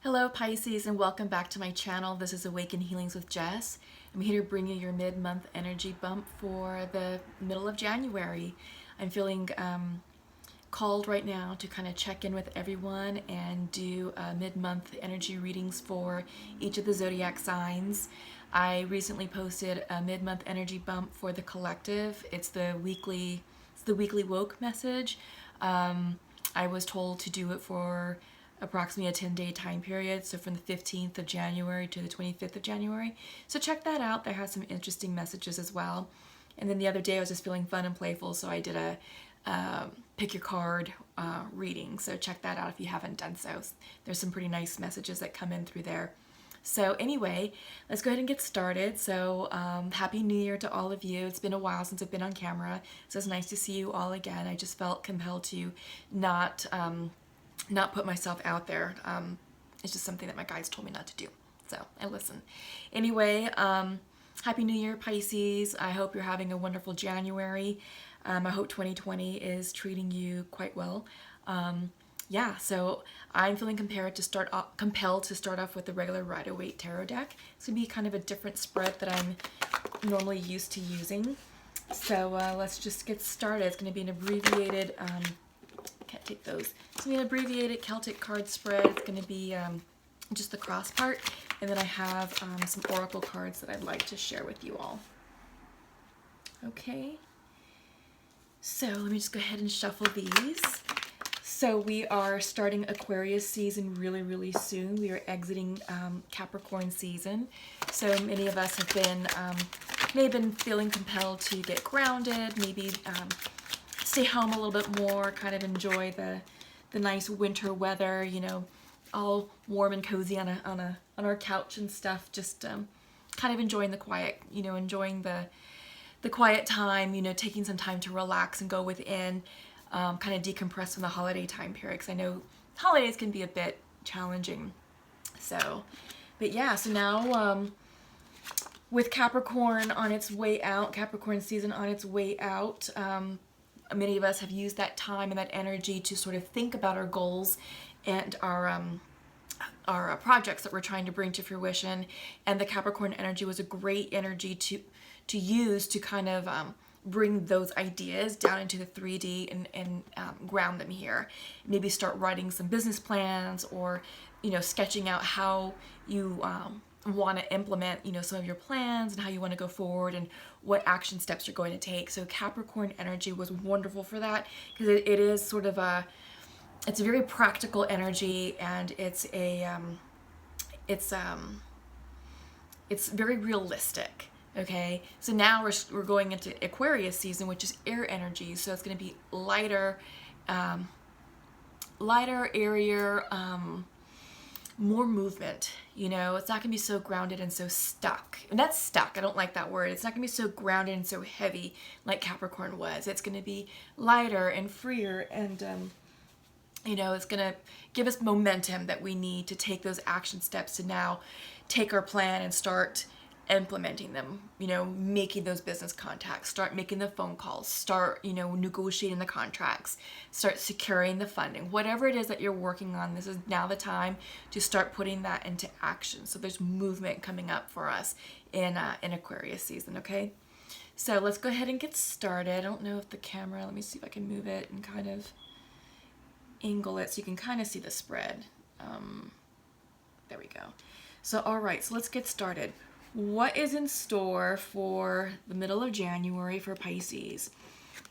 Hello Pisces, and welcome back to my channel. This is Awaken Healings with Jess. I'm here to bring you your mid-month energy bump for the middle of January. I'm feeling called right now to kind of check in with everyone and do mid-month energy readings for each of the zodiac signs. I recently posted a mid-month energy bump for the collective. It's the weekly woke message. I was told to do it for approximately a 10-day time period, so from the 15th of January to the 25th of January. So check that out. There has some interesting messages as well. And then the other day I was just feeling fun and playful, so I did a pick your card reading. So check that out if you haven't done so. There's some pretty nice messages that come in through there. So anyway, let's go ahead and get started. So Happy New Year to all of you. It's been a while since I've been on camera, so it's nice to see you all again. I just felt compelled to not put myself out there. It's just something that my guides told me not to do. So I listen. Anyway, Happy New Year, Pisces. I hope you're having a wonderful January. I hope 2020 is treating you quite well. Yeah, so I'm feeling compelled to start off with the regular Rider-Waite tarot deck. It's going to be kind of a different spread that I'm normally used to using. So let's just get started. It's going to be an abbreviated can't take those. It's going to be an abbreviated Celtic card spread. It's going to be just the cross part. And then I have some oracle cards that I'd like to share with you all. Okay. So let me just go ahead and shuffle these. So we are starting Aquarius season really soon. We are exiting Capricorn season. So many of us may have been feeling compelled to get grounded, maybe stay home a little bit more, kind of enjoy the nice winter weather, you know, all warm and cozy on our couch and stuff, just kind of enjoying the quiet, you know, enjoying the quiet time, you know, taking some time to relax and go within, kind of decompress from the holiday time period, because I know holidays can be a bit challenging. So, but yeah, so now with Capricorn on its way out, Capricorn season on its way out, many of us have used that time and that energy to sort of think about our goals and our projects that we're trying to bring to fruition. And the Capricorn energy was a great energy to use to kind of bring those ideas down into the 3D and ground them here. Maybe start writing some business plans, or, you know, sketching out how you want to implement, you know, some of your plans and how you want to go forward and what action steps you're going to take. So Capricorn energy was wonderful for that, because it is sort of it's a very practical energy, and it's very realistic. Okay, so now we're going into Aquarius season, which is air energy. So it's going to be lighter, airier, more movement. You know, it's not gonna be so grounded and so stuck. And that's stuck. I don't like that word. It's not gonna be so grounded and so heavy like Capricorn was. It's gonna be lighter and freer, and you know, it's gonna give us momentum that we need to take those action steps to now take our plan and start implementing them, you know, making those business contacts, start making the phone calls, start, you know, negotiating the contracts, start securing the funding. Whatever it is that you're working on, this is now the time to start putting that into action. So there's movement coming up for us in Aquarius season, okay? So let's go ahead and get started. I don't know if the camera, let me see if I can move it and kind of angle it so you can kind of see the spread. There we go. So all right, so let's get started. What is in store for the middle of January for Pisces?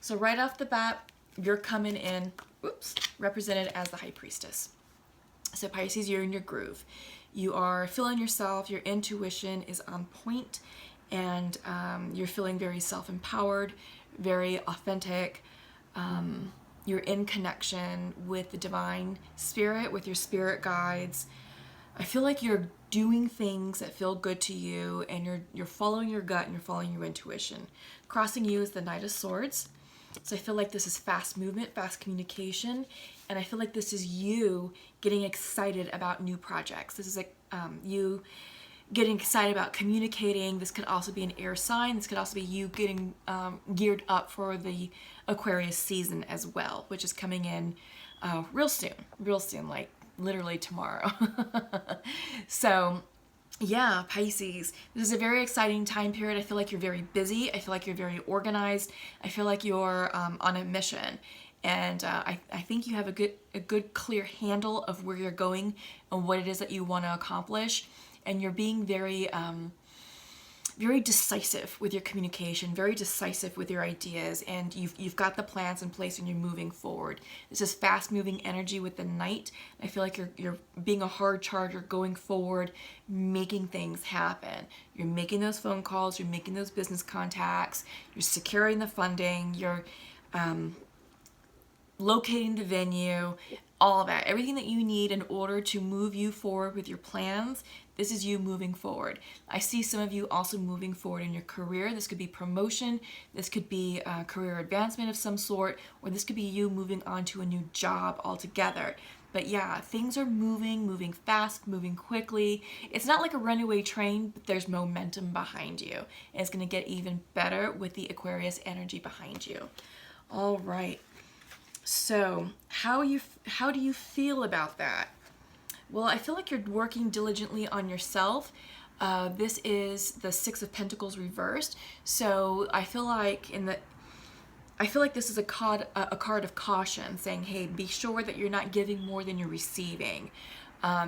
So right off the bat, you're coming in, represented as the High Priestess. So Pisces, you're in your groove. You are feeling yourself, your intuition is on point, and you're feeling very self-empowered, very authentic. You're in connection with the divine spirit, with your spirit guides. I feel like you're doing things that feel good to you, and you're following your gut and you're following your intuition. Crossing you is the Knight of Swords. So I feel like this is fast movement, fast communication, and I feel like this is you getting excited about new projects. This is like you getting excited about communicating. This could also be an air sign. This could also be you getting geared up for the Aquarius season as well, which is coming in real soon, like literally tomorrow. So yeah, Pisces, this is a very exciting time period. I feel like you're very busy. I feel like you're very organized. I feel like you're on a mission. And I think you have a good clear handle of where you're going and what it is that you want to accomplish. And you're being very very decisive with your communication, very decisive with your ideas, and you've got the plans in place and you're moving forward. This is fast moving energy with the Knight. I feel like you're being a hard charger, going forward, making things happen. You're making those phone calls, you're making those business contacts, you're securing the funding, you're locating the venue, all of that, everything that you need in order to move you forward with your plans. This is you moving forward. I see some of you also moving forward in your career. This could be promotion, this could be career advancement of some sort, or this could be you moving on to a new job altogether. But yeah, things are moving fast, moving quickly. It's not like a runaway train, but there's momentum behind you. And it's going to get even better with the Aquarius energy behind you. All right. So how do you feel about that? Well, I feel like you're working diligently on yourself. This is the Six of Pentacles reversed. So I feel like this is a card of caution, saying, hey, be sure that you're not giving more than you're receiving.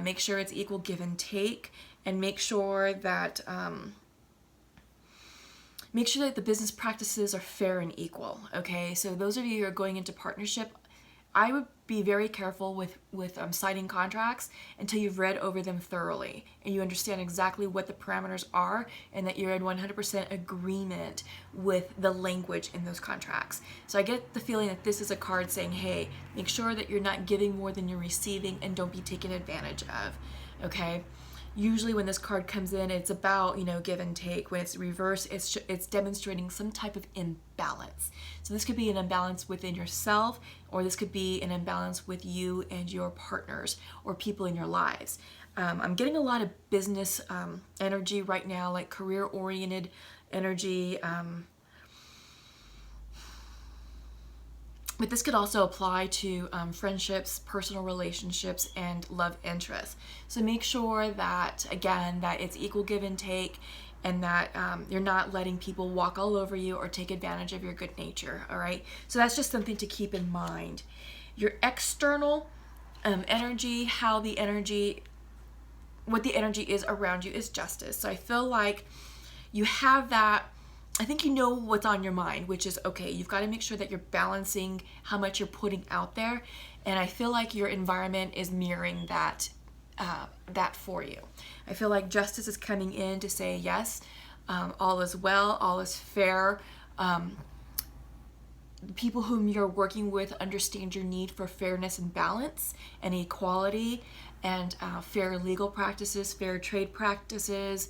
Make sure it's equal give and take, and make sure that the business practices are fair and equal. Okay, so those of you who are going into partnership, I would be very careful with signing contracts until you've read over them thoroughly and you understand exactly what the parameters are and that you're in 100% agreement with the language in those contracts. So I get the feeling that this is a card saying, hey, make sure that you're not giving more than you're receiving and don't be taken advantage of. Okay? Usually when this card comes in, it's about, give and take. When it's reversed, it's demonstrating some type of imbalance. So this could be an imbalance within yourself, or this could be an imbalance with you and your partners or people in your lives. I'm getting a lot of business energy right now, like career-oriented energy. But this could also apply to friendships, personal relationships, and love interests. So make sure that, again, that it's equal give and take, and that you're not letting people walk all over you or take advantage of your good nature, all right? So that's just something to keep in mind. Your external energy, what the energy is around you is justice. So I feel like you have that. I think you know what's on your mind, which is, okay, you've got to make sure that you're balancing how much you're putting out there. And I feel like your environment is mirroring that for you. I feel like justice is coming in to say, yes, all is well, all is fair. The people whom you're working with understand your need for fairness and balance and equality and fair legal practices, fair trade practices.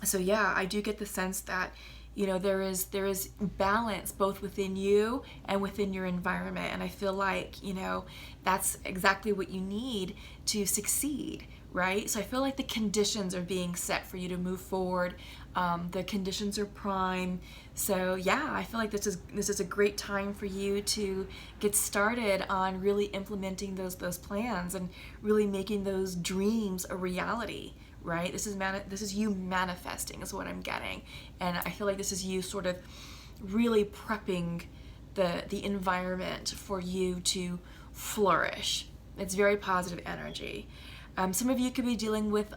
So yeah, I do get the sense that, there is balance both within you and within your environment. And I feel like, that's exactly what you need to succeed, right? So I feel like the conditions are being set for you to move forward. The conditions are prime. So yeah, I feel like this is a great time for you to get started on really implementing those plans and really making those dreams a reality. Right? This is you manifesting is what I'm getting. And I feel like this is you sort of really prepping the environment for you to flourish. It's very positive energy. Some of you could be dealing with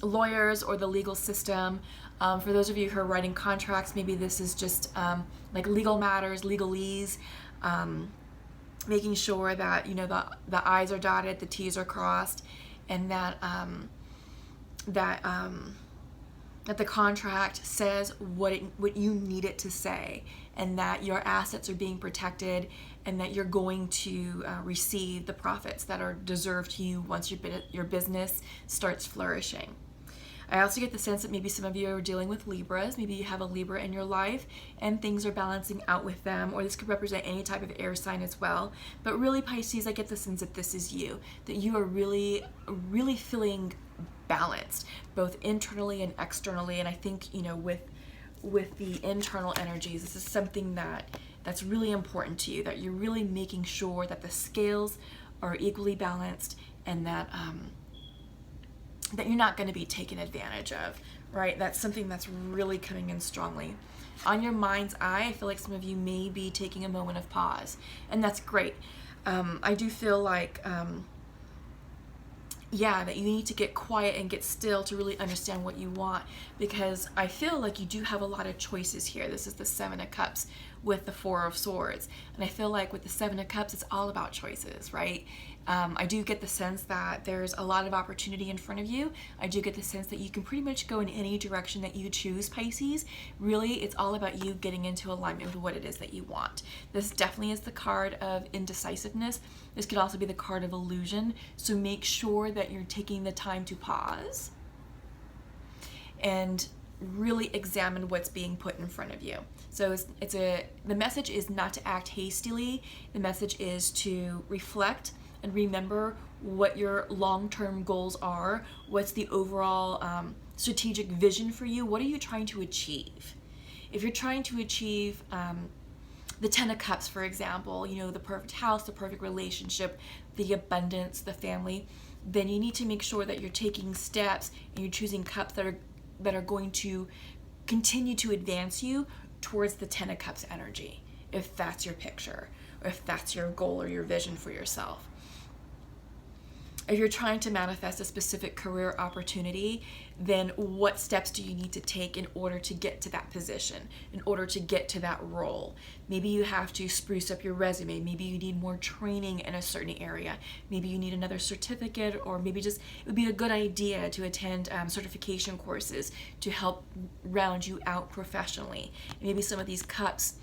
lawyers or the legal system. For those of you who are writing contracts, maybe this is just like legal matters, legalese, making sure that the I's are dotted, the T's are crossed, and that the contract says what you need it to say, and that your assets are being protected, and that you're going to receive the profits that are deserved to you once your business starts flourishing. I also get the sense that maybe some of you are dealing with Libras. Maybe you have a Libra in your life and things are balancing out with them, or this could represent any type of air sign as well. But really, Pisces, I get the sense that this is you, that you are really, really feeling balanced, both internally and externally. And I think, with the internal energies, this is something that's really important to you, that you're really making sure that the scales are equally balanced, and that that you're not going to be taken advantage of, right? That's something that's really coming in strongly. On your mind's eye, I feel like some of you may be taking a moment of pause, and that's great. I do feel like, yeah, that you need to get quiet and get still to really understand what you want, because I feel like you do have a lot of choices here. This is the Seven of Cups with the Four of Swords, and I feel like with the Seven of Cups, it's all about choices, right? I do get the sense that there's a lot of opportunity in front of you. I do get the sense that you can pretty much go in any direction that you choose, Pisces. Really, it's all about you getting into alignment with what it is that you want. This definitely is the card of indecisiveness. This could also be the card of illusion. So make sure that you're taking the time to pause and really examine what's being put in front of you. So the message is not to act hastily. The message is to reflect and remember what your long-term goals are. What's the overall strategic vision for you? What are you trying to achieve? If you're trying to achieve the Ten of Cups, for example, you know, the perfect house, the perfect relationship, the abundance, the family, then you need to make sure that you're taking steps and you're choosing cups that are going to continue to advance you towards the Ten of Cups energy, if that's your picture, or if that's your goal or your vision for yourself. If you're trying to manifest a specific career opportunity, then what steps do you need to take in order to get to that position, in order to get to that role? Maybe you have to spruce up your resume. Maybe you need more training in a certain area. Maybe you need another certificate, or maybe just it would be a good idea to attend certification courses to help round you out professionally. And maybe some of these cups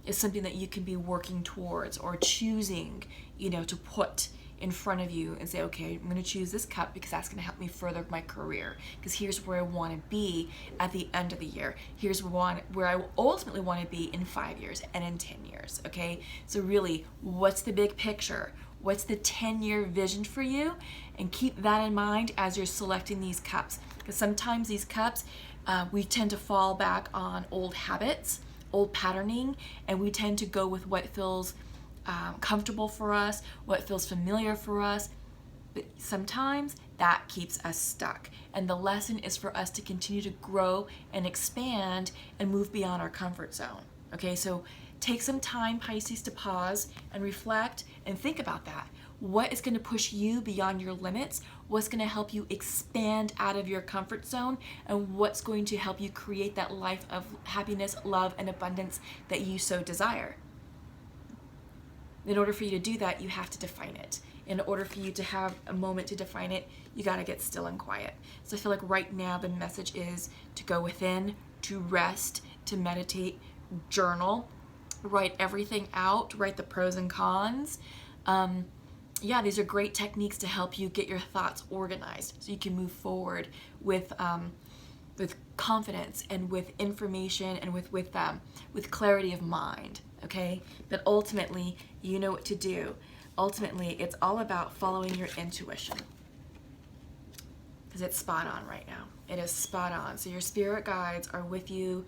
is something that you can be working towards or choosing, you know, to put in front of you and say, okay, I'm going to choose this cup because that's going to help me further my career, because here's where I want to be at the end of the year. Here's where I ultimately want to be in 5 years and in 10 years, okay? So really, what's the big picture? What's the 10-year vision for you? And keep that in mind as you're selecting these cups, because sometimes these cups, we tend to fall back on old habits, old patterning, and we tend to go with what feels comfortable for us, what feels familiar for us, but sometimes that keeps us stuck. And the lesson is for us to continue to grow and expand and move beyond our comfort zone. Okay, so take some time, Pisces, to pause and reflect and think about that. What is going to push you beyond your limits? What's going to help you expand out of your comfort zone? And what's going to help you create that life of happiness, love, and abundance that you so desire? In order for you to do that, you have to define it. In order for you to have a moment to define it, you got to get still and quiet. So I feel like right now the message is to go within, to rest, to meditate, journal, write everything out, write the pros and cons. Yeah, these are great techniques to help you get your thoughts organized so you can move forward with confidence and with information and with clarity of mind. Okay, but ultimately, you know what to do. Ultimately, it's all about following your intuition, because it's spot on right now. It is spot on. So your spirit guides are with you.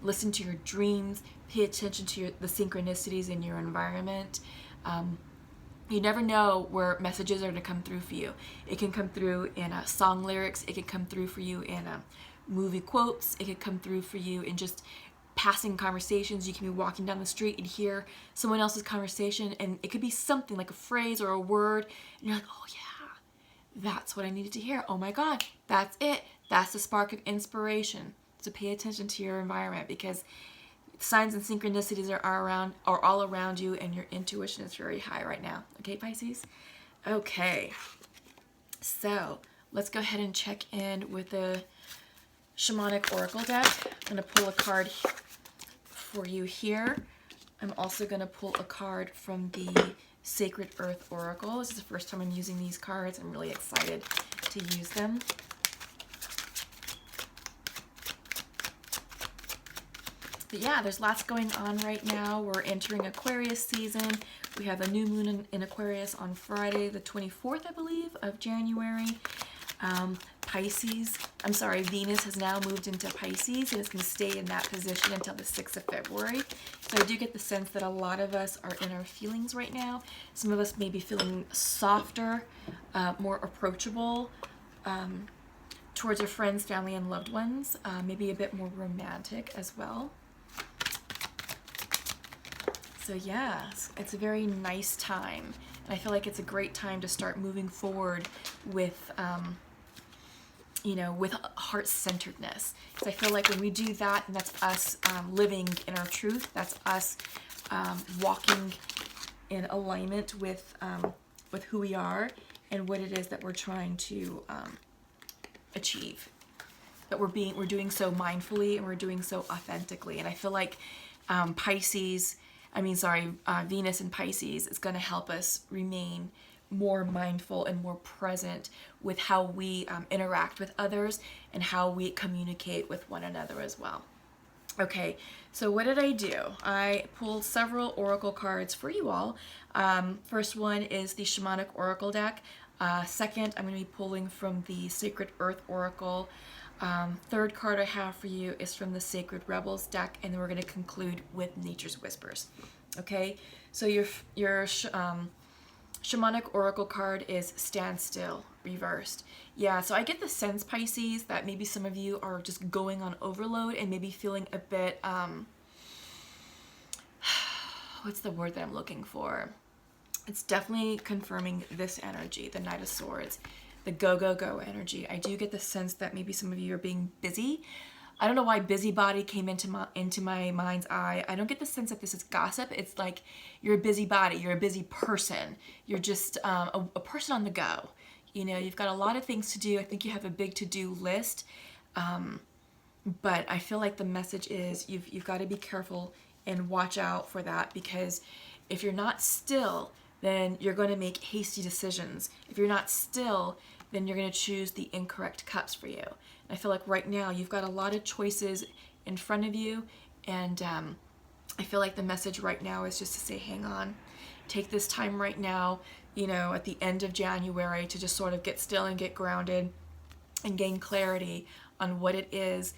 Listen to your dreams. Pay attention to the synchronicities in your environment. You never know where messages are going to come through for you. It can come through in song lyrics. It can come through for you in movie quotes. It can come through for you in just passing conversations. You can be walking down the street and hear someone else's conversation, and it could be something like a phrase or a word, and you're like, oh yeah, that's what I needed to hear. Oh my God, that's it. That's the spark of inspiration. So pay attention to your environment, because signs and synchronicities are all around you, and your intuition is very high right now. Okay, Pisces? Okay, so let's go ahead and check in with the Shamanic Oracle deck. I'm going to pull a card for you here. I'm also going to pull a card from the Sacred Earth Oracle. This is the first time I'm using these cards. I'm really excited to use them. But yeah, there's lots going on right now. We're entering Aquarius season. We have a new moon in Aquarius on Friday, the 24th, I believe, of January. Venus has now moved into Pisces, and it's going to stay in that position until the 6th of February. So I do get the sense that a lot of us are in our feelings right now. Some of us may be feeling softer, more approachable towards our friends, family, and loved ones. Maybe a bit more romantic as well. So yeah, it's a very nice time. And I feel like it's a great time to start moving forward with with heart-centeredness. Because I feel like when we do that, and that's us living in our truth, that's us walking in alignment with who we are and what it is that we're trying to achieve. That we're doing so mindfully and we're doing so authentically. And I feel like Venus in Pisces is going to help us remain more mindful and more present with how we interact with others and how we communicate with one another as well. Okay, so what did I do? I pulled several oracle cards for you all. First one is the Shamanic Oracle deck. Second, I'm going to be pulling from the Sacred Earth Oracle. Third card I have for you is from the Sacred Rebels deck, and then we're going to conclude with Nature's Whispers. Okay, so your Shamanic Oracle card is Standstill, reversed. Yeah, so I get the sense, Pisces, that maybe some of you are just going on overload and maybe feeling a bit, what's the word that I'm looking for? It's definitely confirming this energy, the Knight of Swords, the go, go, go energy. I do get the sense that maybe some of you are being busy. I don't know why busybody came into my mind's eye. I don't get the sense that this is gossip. It's like you're a busybody. You're a busy person. You're just a person on the go. You've got a lot of things to do. I think you have a big to-do list. But I feel like the message is you've got to be careful and watch out for that, because if you're not still, then you're going to make hasty decisions. If you're not still, then you're going to choose the incorrect cups for you. I feel like right now you've got a lot of choices in front of you, and I feel like the message right now is just to say, hang on, take this time right now, at the end of January, to just sort of get still and get grounded and gain clarity on what it is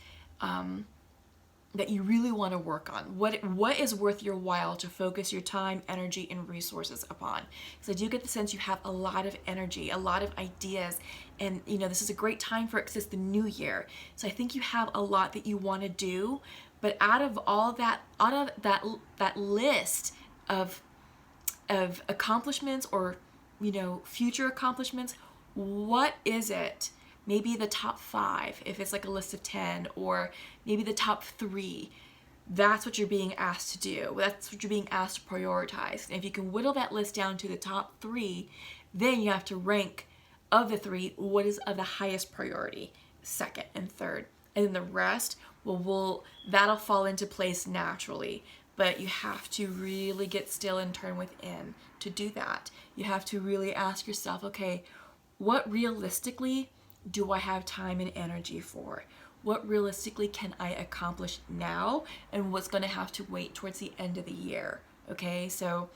that you really want to work on. What is worth your while to focus your time, energy, and resources upon? Because I do get the sense you have a lot of energy, a lot of ideas, and this is a great time for it because it's the new year. So I think you have a lot that you want to do, but out of that list of accomplishments or future accomplishments, what is it? Maybe the top 5, if it's like a list of 10, or maybe the top 3. That's what you're being asked to do. That's what you're being asked to prioritize. And if you can whittle that list down to the top 3, then you have to rank, of the 3, what is of the highest priority, second and third. And then the rest that'll fall into place naturally. But you have to really get still and turn within to do that. You have to really ask yourself, okay, what realistically do I have time and energy for? What realistically can I accomplish now, and what's going to have to wait towards the end of the year? Okay, so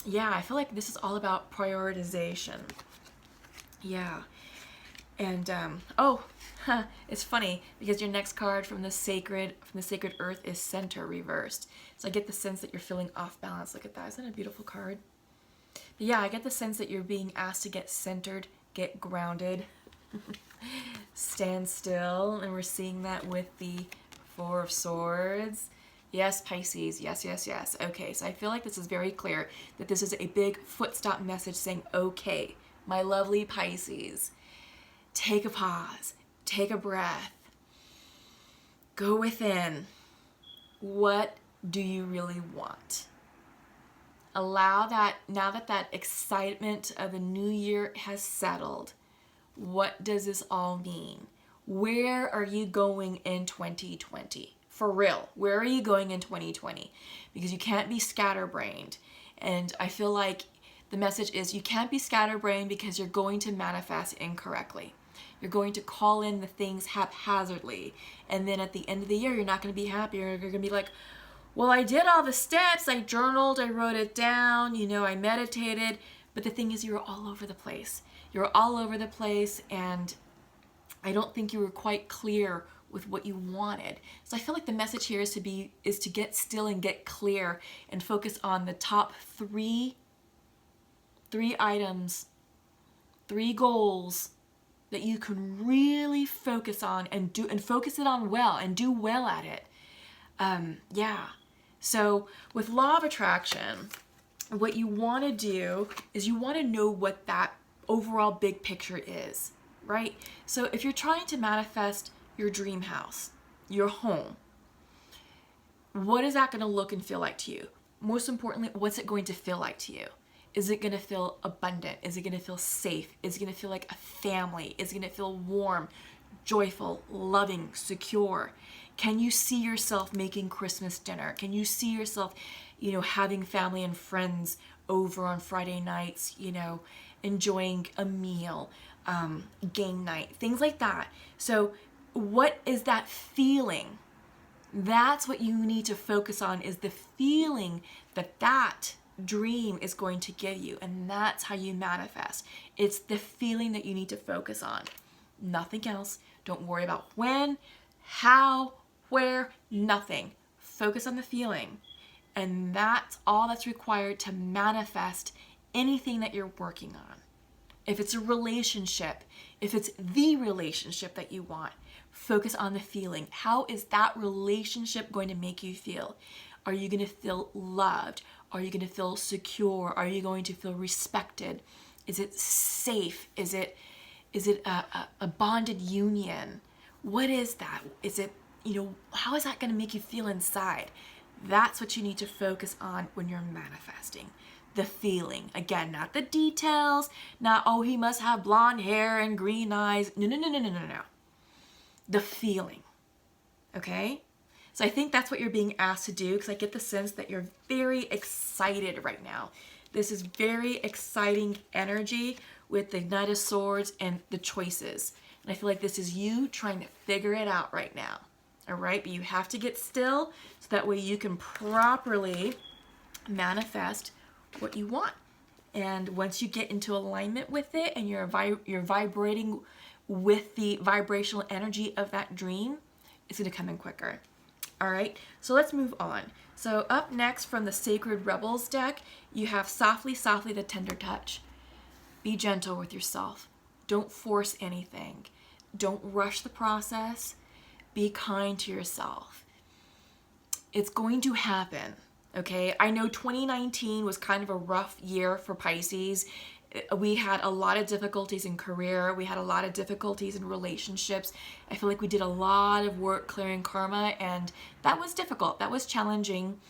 yeah, I feel like this is all about prioritization. Yeah, and it's funny because your next card from the Sacred Earth is Center, reversed. So I get the sense that you're feeling off balance. Look at that. Isn't that a beautiful card? But yeah, I get the sense that you're being asked to get centered, get grounded, stand still, and we're seeing that with the Four of Swords. Yes, Pisces, yes, yes, yes. Okay, so I feel like this is very clear that this is a big foot stop message saying, okay, my lovely Pisces, take a pause, take a breath, go within. What do you really want? Allow that, now that excitement of the new year has settled, what does this all mean? Where are you going in 2020? For real, where are you going in 2020? Because you can't be scatterbrained. And I feel like the message is you can't be scatterbrained because you're going to manifest incorrectly. You're going to call in the things haphazardly. And then at the end of the year, you're not going to be happy. You're going to be like, well, I did all the steps. I journaled, I wrote it down, I meditated. But the thing is, you're all over the place. You're all over the place, and I don't think you were quite clear with what you wanted. So I feel like the message here is to get still and get clear and focus on the top three items, 3 goals that you can really focus on and focus it on well and do well at it. Yeah. So with law of attraction, what you want to do is you want to know what that overall big picture is, right? So if you're trying to manifest your dream house, your home, what is that going to look and feel like to you? Most importantly, what's it going to feel like to you? Is it going to feel abundant? Is it going to feel safe? Is it going to feel like a family? Is it going to feel warm, joyful, loving, secure? Can you see yourself making Christmas dinner? Can you see yourself, having family and friends over on Friday nights, enjoying a meal, game night, things like that? So what is that feeling? That's what you need to focus on, is the feeling that dream is going to give you. And that's how you manifest. It's the feeling that you need to focus on. Nothing else. Don't worry about when, how, where, nothing. Focus on the feeling. And that's all that's required to manifest anything that you're working on. If it's a relationship, if it's the relationship that you want, focus on the feeling. How is that relationship going to make you feel? Are you going to feel loved? Are you going to feel secure? Are you going to feel respected? Is it safe? Is it a bonded union? What is that? Is it, how is that going to make you feel inside? That's what you need to focus on when you're manifesting. The feeling. Again, not the details, not, oh, he must have blonde hair and green eyes. No. The feeling. Okay? So I think that's what you're being asked to do, because I get the sense that you're very excited right now. This is very exciting energy with the Knight of Swords and the choices. And I feel like this is you trying to figure it out right now. All right? But you have to get still so that way you can properly manifest what you want. And once you get into alignment with it and you're vibrating with the vibrational energy of that dream, it's going to come in quicker. All right, so let's move on. So up next from the Sacred Rebels deck, you have Softly, Softly, the Tender Touch. Be gentle with yourself. Don't force anything. Don't rush the process. Be kind to yourself. It's going to happen, okay? I know 2019 was kind of a rough year for Pisces. We had a lot of difficulties in career. We had a lot of difficulties in relationships. I feel like we did a lot of work clearing karma, and that was difficult. That was challenging.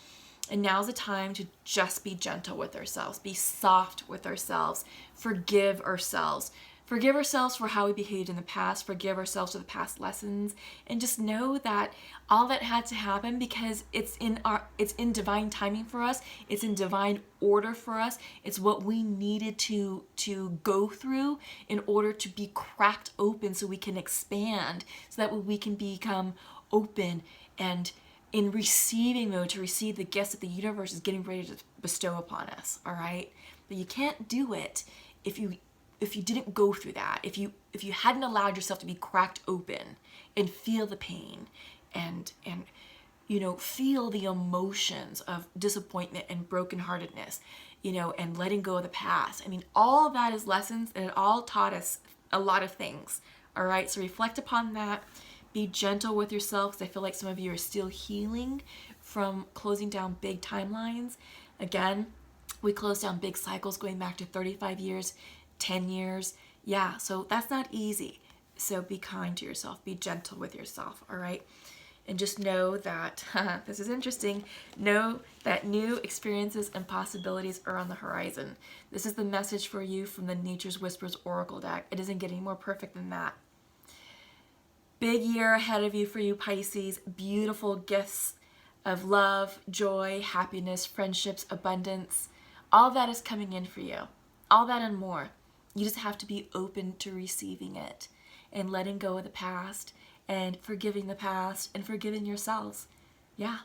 And now's the time to just be gentle with ourselves, be soft with ourselves, forgive ourselves. Forgive ourselves for how we behaved in the past, forgive ourselves for the past lessons, and just know that all that had to happen, because it's in divine timing for us, it's in divine order for us, it's what we needed to go through in order to be cracked open so we can expand, so that we can become open and in receiving mode to receive the gifts that the universe is getting ready to bestow upon us, all right? But you can't do it if you didn't go through that, if you hadn't allowed yourself to be cracked open and feel the pain and feel the emotions of disappointment and brokenheartedness, and letting go of the past. I mean, all of that is lessons, and it all taught us a lot of things. All right, so reflect upon that. Be gentle with yourself, because I feel like some of you are still healing from closing down big timelines. Again, we closed down big cycles going back to 35 years, 10 years. Yeah, so that's not easy. So be kind to yourself. Be gentle with yourself, all right? And just know that, this is interesting, know that new experiences and possibilities are on the horizon. This is the message for you from the Nature's Whispers Oracle deck. It doesn't get any more perfect than that. Big year ahead of you for you, Pisces. Beautiful gifts of love, joy, happiness, friendships, abundance. All that is coming in for you. All that and more. You just have to be open to receiving it and letting go of the past and forgiving the past and forgiving yourselves. Yeah.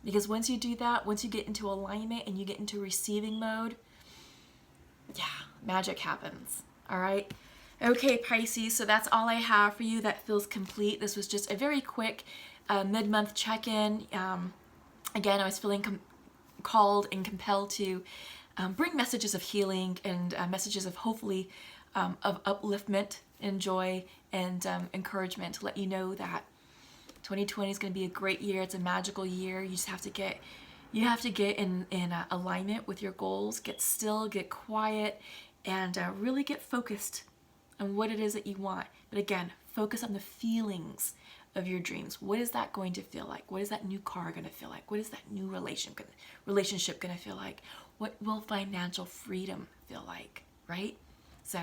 Because once you do that, once you get into alignment and you get into receiving mode, yeah, magic happens. All right. Okay, Pisces, so that's all I have for you. That feels complete. This was just a very quick mid-month check-in. Again, I was feeling called and compelled to bring messages of healing and messages of hopefully of upliftment and joy and encouragement to let you know that 2020 is going to be a great year. It's a magical year. You just have to get in alignment with your goals. Get still, get quiet, and really get focused on what it is that you want. But again, focus on the feelings of your dreams. What is that going to feel like? What is that new car going to feel like? What is that new relationship going to feel like? What will financial freedom feel like, right? So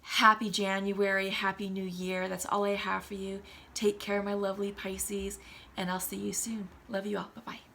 happy January, happy new year. That's all I have for you. Take care, my lovely Pisces, and I'll see you soon. Love you all. Bye-bye.